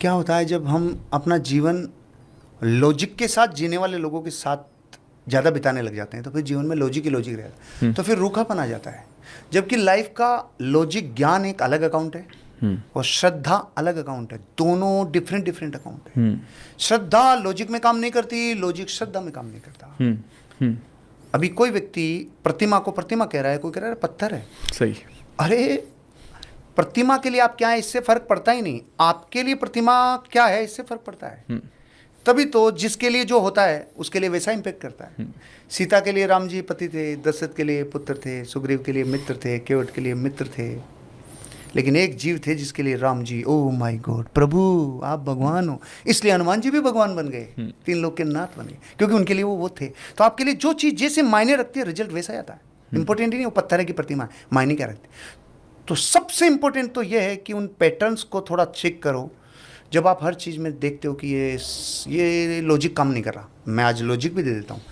क्या होता है जब हम अपना जीवन लॉजिक के साथ जीने वाले लोगों के साथ ज़्यादा बिताने लग जाते हैं, तो फिर जीवन में लॉजिक ही लॉजिक रहता है, तो फिर रूखापन आ जाता है। जबकि लाइफ का लॉजिक ज्ञान एक अलग अकाउंट है और श्रद्धा अलग अकाउंट है, दोनों डिफरेंट डिफरेंट अकाउंट है। श्रद्धा लॉजिक में काम नहीं करती, लॉजिक श्रद्धा में काम नहीं करता। अभी कोई व्यक्ति प्रतिमा को प्रतिमा कह रहा है, कोई कह रहा है पत्थर है। सही। अरे प्रतिमा के लिए आप क्या है इससे फर्क पड़ता ही नहीं, आपके लिए प्रतिमा क्या है इससे फर्क पड़ता है। तभी तो जिसके लिए जो होता है उसके लिए वैसा इम्पैक्ट करता है। सीता के लिए राम जी पति थे, दशरथ के लिए पुत्र थे, सुग्रीव के लिए मित्र थे, केवट के लिए मित्र थे, लेकिन एक जीव थे जिसके लिए Ram ji, oh my God, प्रभु आप भगवान हो, इसलिए हनुमान जी भी भगवान बन गए, 3 लोग के नाथ बन गए, क्योंकि उनके लिए वो थे। तो आपके लिए जो चीज़ जैसे मायने रखती है रिजल्ट वैसा आता है। इंपॉर्टेंट ही नहीं वो पत्थर है की प्रतिमा है, मायने क्या रखती है। तो सबसे इंपॉर्टेंट तो यह है कि उन पैटर्न्स को थोड़ा चेक करो। जब आप हर चीज़ में देखते हो कि ये लॉजिक काम नहीं कर रहा, मैं आज लॉजिक भी दे देता हूँ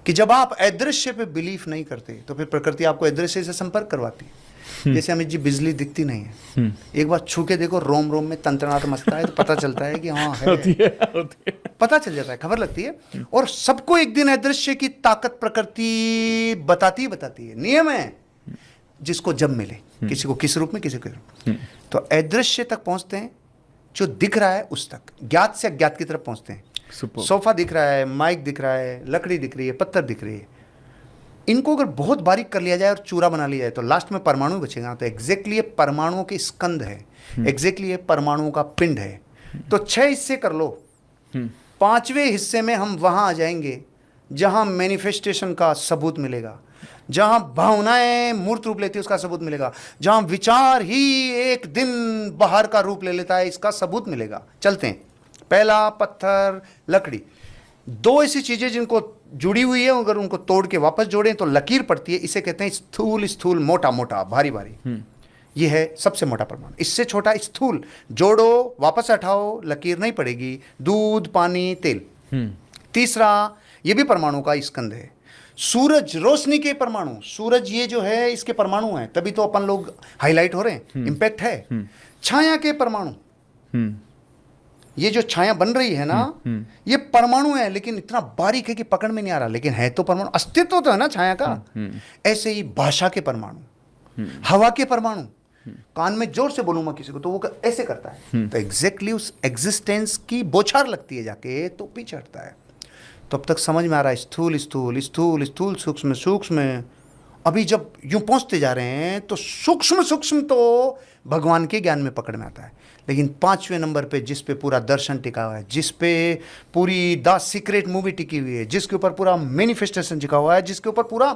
कि जब आप अदृश्य पे बिलीफ नहीं करते तो फिर प्रकृति आपको अदृश्य से संपर्क करवाती है। जैसे अमित जी बिजली दिखती नहीं है, एक बार छू के देखो, रोम रोम में तंत्रनाथ मचता है तो पता चलता है कि हाँ है, होती है। पता चल जाता है, खबर लगती है। और सबको एक दिन अदृश्य की ताकत प्रकृति बताती है, नियम है, जिसको जब मिले, किसी को किस रूप में, किसी के रूप में। तो अदृश्य तक पहुंचते हैं, जो दिख रहा है उस तक, ज्ञात से अज्ञात की तरफ पहुंचते हैं। सोफा दिख रहा है, माइक दिख रहा है, लकड़ी दिख रही है, पत्थर दिख रही है, इनको अगर बहुत बारीक कर लिया जाए और चूरा बना लिया जाए तो लास्ट में परमाणु बचेगा। तो एग्जैक्टली ये परमाणुओं के स्कंद है, एग्जैक्टली ये परमाणुओं का पिंड है। तो 6 हिस्से कर लो, 5वें हिस्से में हम वहां आ जाएंगे जहां मैनिफेस्टेशन का सबूत मिलेगा, जहां भावनाएं मूर्त रूप लेती है उसका सबूत मिलेगा, जहां विचार ही एक दिन बाहर का रूप ले लेता है इसका सबूत मिलेगा। चलते हैं। पहला पत्थर, लकड़ी, 2 ऐसी चीजें जिनको जुड़ी हुई है, अगर उनको तोड़ के वापस जोड़ें तो लकीर पड़ती है। इसे कहते हैं स्थूल स्थूल, मोटा मोटा, भारी भारी। ये है सबसे मोटा परमाणु। इससे छोटा स्थूल, जोड़ो वापस हटाओ, लकीर नहीं पड़ेगी, दूध, पानी, तेल। तीसरा, ये भी परमाणु का स्कंद है, सूरज, रोशनी के परमाणु। सूरज ये जो है इसके परमाणु हैं, तभी तो अपन लोग हाईलाइट हो रहे हैं, इंपैक्ट है। छाया के परमाणु, ये जो छाया बन रही है ना, ये परमाणु है, लेकिन इतना बारीक है कि पकड़ में नहीं आ रहा, लेकिन है तो परमाणु, अस्तित्व तो है ना छाया का। ऐसे ही भाषा के परमाणु, हवा के परमाणु, कान में जोर से बोलूंगा किसी को तो वो ऐसे करता है। तो एग्जैक्टली उस एग्जिस्टेंस की बौछार लगती है जाके तो पीछे हटता है। तो अब तक समझ में आ रहा है, स्थूल स्थूल स्थूल स्थूल, सूक्ष्म सूक्ष्म। अभी जब यूं पहुंचते जा रहे हैं तो सूक्ष्म सूक्ष्म तो भगवान के ज्ञान में पकड़ में आता है, लेकिन 5वें नंबर पे जिस पे पूरा दर्शन टिका हुआ है, जिस पे पूरी द सीक्रेट मूवी टिकी हुई है, जिसके ऊपर पूरा मैनिफेस्टेशन टिका हुआ है, जिसके ऊपर पूरा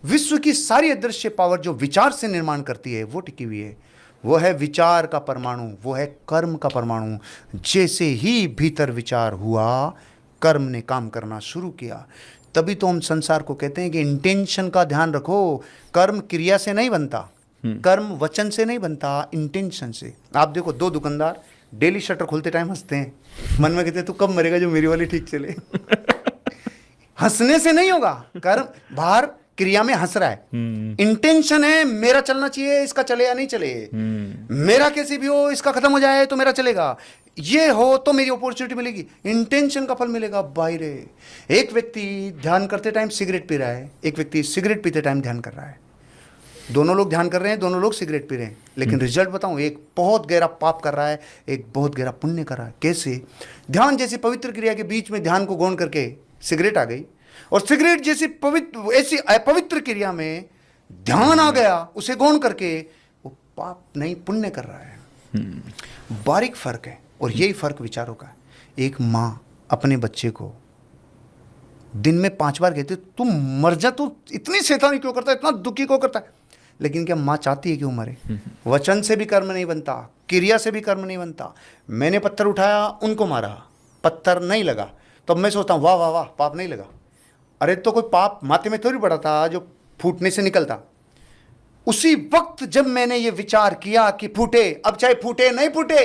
विश्व की सारी अदृश्य पावर जो विचार से निर्माण करती है वो टिकी हुई है, वो है विचार का परमाणु, वो है कर्म का परमाणु। जैसे ही भीतर विचार हुआ, कर्म ने काम करना शुरू किया। तभी तो हम संसार को कहते हैं कि इंटेंशन का ध्यान रखो, कर्म क्रिया से नहीं बनता, कर्म वचन से नहीं बनता, इंटेंशन से। आप देखो 2 दुकानदार डेली शटर खोलते टाइम हंसते हैं, मन में कहते हैं तू कब मरेगा जो मेरी वाली ठीक चले। हंसने से नहीं होगा, कर्म बाहर क्रिया में हंस रहा है, इंटेंशन है मेरा चलना चाहिए, इसका चले या नहीं चले, मेरा कैसे भी हो इसका खत्म हो जाए तो मेरा चलेगा, ये हो तो मेरी अपॉर्चुनिटी मिलेगी, इंटेंशन का फल मिलेगा। बाहर एक व्यक्ति ध्यान करते टाइम सिगरेट पी रहा है, एक व्यक्ति सिगरेट पीते टाइम ध्यान कर रहा है, दोनों लोग ध्यान कर रहे हैं, दोनों लोग सिगरेट पी रहे हैं, लेकिन रिजल्ट बताऊं, एक बहुत गहरा पाप कर रहा है, एक बहुत गहरा पुण्य कर रहा है। कैसे? ध्यान जैसी पवित्र क्रिया के बीच में ध्यान को गौण करके सिगरेट आ गई, और सिगरेट जैसी पवित्र, ऐसी अपवित्र क्रिया में ध्यान आ गया, उसे गौण करके वो पाप नहीं पुण्य कर रहा है। बारीक फर्क है, और यही फर्क विचारों का है। एक माँ अपने बच्चे को दिन में 5 बार कहती है तुम मर जा, तू इतनी शैतानी क्यों करता है, इतना दुखी क्यों करता है, लेकिन क्या माँ चाहती है कि वो मरे? वचन से भी कर्म नहीं बनता, क्रिया से भी कर्म नहीं बनता। मैंने पत्थर उठाया, उनको मारा, पत्थर नहीं लगा, तो मैं सोचता हूँ वाह वाह वाह, पाप नहीं लगा। अरे तो कोई पाप माथे में थोड़ी पड़ा था जो फूटने से निकलता। उसी वक्त जब मैंने ये विचार किया कि फूटे, अब चाहे फूटे नहीं फूटे,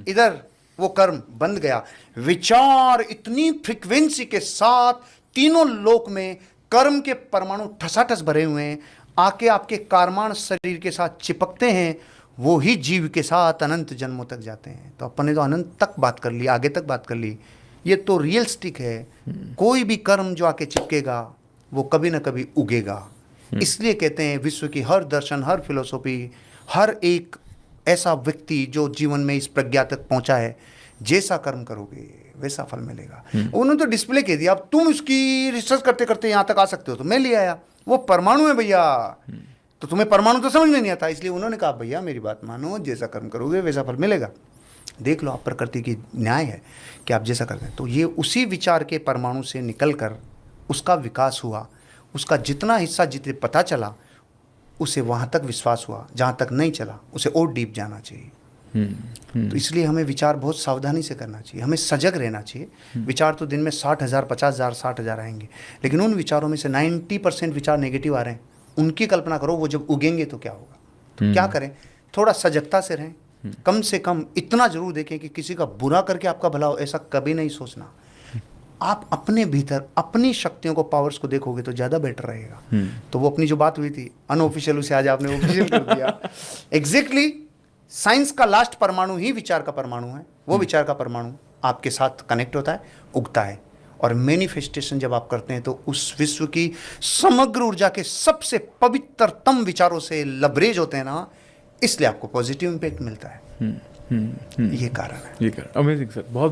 इधर वो कर्म बंद गया। विचार इतनी फ्रीक्वेंसी के साथ तीनों लोक में कर्म के परमाणु ठसाठस भरे हुए हैं, आके आपके कार्माण शरीर के साथ चिपकते हैं, वो ही जीव के साथ अनंत जन्मों तक जाते हैं। तो अपन ने तो अनंत तक बात कर ली, आगे तक बात कर ली। ये तो रियलिस्टिक है। कोई भी कर्म जो आके चिपकेगा वो कभी ना कभी उगेगा। इसलिए कहते हैं विश्व की हर दर्शन, हर फिलोसॉफी, हर एक ऐसा व्यक्ति जो जीवन में इस प्रज्ञा तक पहुंचा है, जैसा कर्म करोगे वैसा फल मिलेगा। उन्होंने तो डिस्प्ले कह दिया, अब तुम इसकी रिसर्च करते करते यहाँ तक आ सकते हो, तो मैं ले आया। वो परमाणु है भैया, तो तुम्हें परमाणु तो समझ में नहीं आता, इसलिए उन्होंने कहा भैया मेरी बात मानो, जैसा कर्म करोगे वैसा फल मिलेगा। देख लो, आप प्रकृति की न्याय है कि आप जैसा करते हैं। तो ये उसी विचार के परमाणु से निकल कर उसका विकास हुआ, उसका जितना हिस्सा जितने पता चला उसे वहाँ तक विश्वास हुआ, जहाँ तक नहीं चला उसे और डीप जाना चाहिए। तो इसलिए हमें विचार बहुत सावधानी से करना चाहिए, हमें सजग रहना चाहिए। विचार तो दिन में 60,000, 50,000, 60,000 आएंगे, लेकिन उन विचारों में से 90% विचार नेगेटिव आ रहे हैं। उनकी कल्पना करो, वो जब उगेंगे तो क्या होगा। तो क्या करें, थोड़ा सजगता से रहें। कम से कम इतना जरूर देखें कि किसी का बुरा करके आपका भला हो, ऐसा कभी नहीं सोचना। आप अपने भीतर अपनी शक्तियों को, पावर्स को देखोगे तो ज़्यादा बेटर रहेगा। तो वो अपनी जो बात हुई थी अनऑफिशियल, उसे आज आपने ऑफिशियल कर दिया। एग्जैक्टली साइंस का लास्ट परमाणु ही विचार का परमाणु है। वो विचार का परमाणु आपके साथ कनेक्ट होता है, उगता है, और मैनिफेस्टेशन जब आप करते हैं तो उस विश्व की समग्र ऊर्जा के सबसे पवित्रतम विचारों से लबरेज होते हैं ना, इसलिए आपको पॉजिटिव इम्पैक्ट मिलता है। ये कारण है। अमेजिंग सर, बहुत